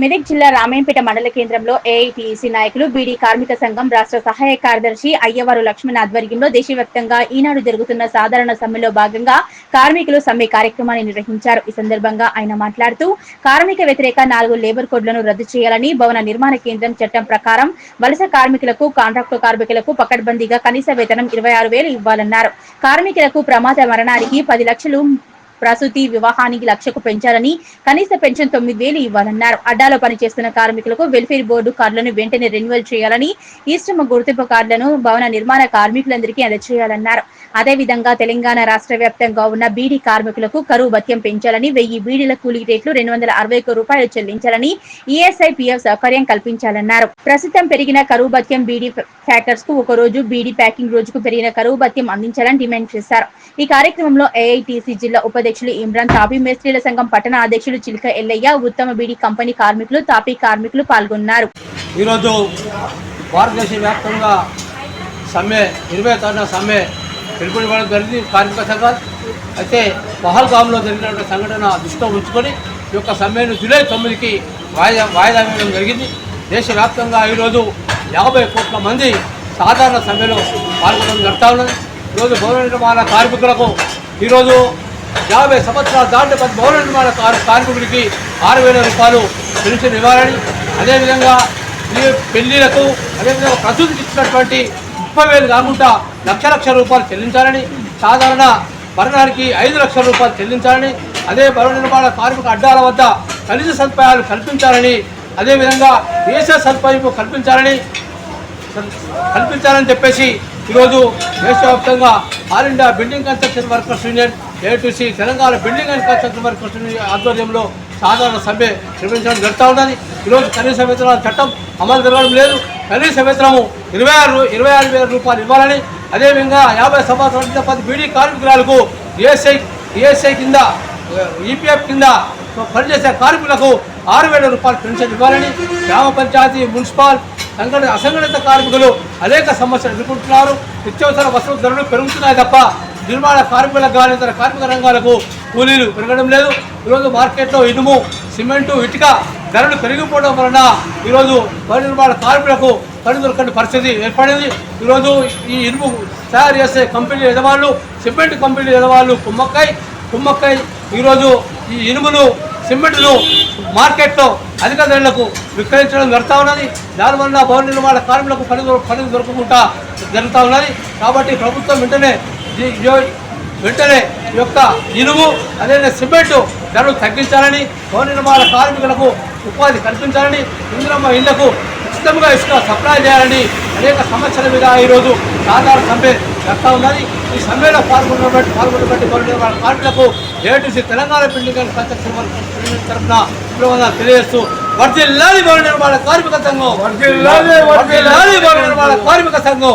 మెదక్ జిల్లా రామాయంపేట మండల కేంద్రంలో ఏఐటీయూసీ నాయకులు బీడీ కార్మిక సంఘం రాష్ట్ర సహాయ కార్యదర్శి అయ్యవారు లక్ష్మణ్ ఆధ్వర్యంలో దేశవ్యాప్తంగా ఈనాడు జరుగుతున్న సాధారణ సమ్మెలో భాగంగా కార్మికులు సమ్మె కార్యక్రమాన్ని నిర్వహించారు. ఈ సందర్భంగా ఆయన మాట్లాడుతూ కార్మిక వ్యతిరేక 4 లేబర్ కోడ్లను రద్దు చేయాలని, భవన నిర్మాణ కేంద్రం చట్టం ప్రకారం వలస కార్మికులకు, కాంట్రాక్టు కార్మికులకు పకడ్బందీగా కనీస వేతనం 26,000 ఇవ్వాలన్నారు. కార్మికులకు ప్రమాద మరణానికి 10 లక్షలు, ప్రసూతి వివాహానికి 1,00,000 పెంచాలని, కనీస పెన్షన్ 9,000 ఇవ్వాలన్నారు. అడ్డాలో పనిచేస్తున్న కార్మికులకు వెల్ఫేర్ బోర్డు కార్డులను వెంటనే రెన్యువల్ చేయాలని, ఈశ్రమ గుర్తింపు కార్డులను భవన నిర్మాణ కార్మికులందరికీ అందజేయాలన్నారు. అదేవిధంగా తెలంగాణ రాష్ట్ర వ్యాప్తంగా ఉన్న బీడీ కార్మికులకు కరువు భత్యం పెంచాలని, 1000 బీడీల కూలీ రేట్లు 261 రూపాయలు చెల్లించాలని, ఈఎస్ఐ పిఎఫ్ సౌకర్యం కల్పించాలన్నారు. ప్రస్తుతం పెరిగిన కరువు భత్యం బీడీ ఫ్యాక్టర్స్ కు ఒక రోజు, బీడీ ప్యాకింగ్ రోజుకు పెరిగిన కరువు భత్యం అందించాలని డిమాండ్ చేశారు. ఈ కార్యక్రమంలో ఏఐటీసీ జిల్లా ఉపాధ్యక్షులు ఇమ్రాన్, తాపీ మేస్త్రీల సంఘం పట్టణ అధ్యక్షులు చిల్క ఎల్లయ్య, ఉత్తమ బీడీ కంపెనీ కార్మికులు, తాపీ కార్మికులు పాల్గొన్నారు. ఈరోజు భారతదేశ వ్యాప్తంగా సమ్మె 23వ సమ్మె పిలుపునివ్వడం జరిగింది కార్మిక సంఘాలు. అయితే పహల్గామ్లో జరిగినటువంటి సంఘటన దృష్టిలో ఉంచుకొని ఈ యొక్క సమ్మెను జూలై 9కి వాయిదా వేయడం జరిగింది. దేశవ్యాప్తంగా ఈరోజు 50 కోట్ల మంది సాధారణ సమ్మెలో పాల్గొనడం జరుగుతూ ఉన్నది. ఈరోజు భవన నిర్మాణ కార్మికులకు ఈరోజు 50 సంవత్సరాలు దాటి భవన నిర్మాణ కార్మికుడికి 6,000 రూపాయలు పెన్షన్ ఇవ్వాలని, అదేవిధంగా ఈ పెళ్లిలకు, అదేవిధంగా ప్రసూతికి ఇచ్చినటువంటి 30,000 కాకుండా 1,00,000 రూపాయలు చెల్లించాలని, సాధారణ మరణానికి 5 లక్షల రూపాయలు చెల్లించాలని, అదే భవన నిర్మాణ కార్మిక అడ్డాల వద్ద కనీస సదుపాయాలు కల్పించాలని, అదేవిధంగా దేశ సదుపాయం కల్పించాలని చెప్పేసి ఈరోజు దేశవ్యాప్తంగా all India building construction workers union, AITUC Telangana building and construction workers union ఆధ్వర్యంలో సాధారణ సమ్మె నిర్వహించడం జరుగుతూ ఉన్నది. ఈరోజు కనీస వేతనాల చట్టం అమలు జరగడం లేదు. కనీస వేతనము 26,000 రూపాయలు ఇవ్వాలని, అదేవిధంగా 50 సంవత్సరాల 10 బీడీ కార్మికులకు ఈఎస్ఐ కింద, ఈపీఎఫ్ కింద పనిచేసే కార్మికులకు 6,000 రూపాయలు పెన్షన్ ఇవ్వాలని, గ్రామ పంచాయతీ, మున్సిపల్, అసంఘటిత కార్మికులు అనేక సమస్యలు ఎదుర్కొంటున్నారు. నిత్యావసర వస్తువుల ధరలు పెరుగుతున్నాయి తప్ప నిర్మాణ కార్మికులకు కానీ ఇతర కార్మిక రంగాలకు కూలీలు పెరగడం లేదు. ఈరోజు మార్కెట్లో ఇనుము, సిమెంటు, ఇటుక ధరలు పెరిగిపోవడం వలన ఈరోజు భవన నిర్మాణ కార్మికులకు పని దొరకని పరిస్థితి ఏర్పడింది. ఈరోజు ఈ ఇనుము తయారు చేసే కంపెనీ యజమానులు, సిమెంట్ కంపెనీ యజమానులు కుమ్మక్కై ఈరోజు ఈ ఇనుమును, సిమెంట్ను మార్కెట్లో అధిక ధరలకు విక్రయించడం జరుగుతూ ఉన్నది. దానివల్ల భవన నిర్మాణ కార్మికులకు పని దొరకకుండా జరుగుతూ ఉన్నది. కాబట్టి ప్రభుత్వం వెంటనే ఈ యొక్క ఇనుము, అదేవిధంగా సిమెంటు ధరలు తగ్గించాలని, భవన నిర్మాణ కార్మికులకు ఉపాధి కల్పించాలని, ఇందిరమ్మ ఇళ్లకు ఉచితంగా ఇసుక సప్లై చేయాలని అనేక సమస్యల మీద ఈరోజు సాధారణ సమ్మె జరుగుతూ ఉన్నది. ఈ సమ్మెలో పాల్గొన్నటువంటి భవన నిర్మాణ కార్మికులకు AITUC Telangana building and construction workers తరఫున తెలియజేస్తూ వర్ధిల్లాలి భవన నిర్మాణ కార్మిక సంఘం, వర్ధిల్లాలి భవన నిర్మాణ కార్మిక సంఘం.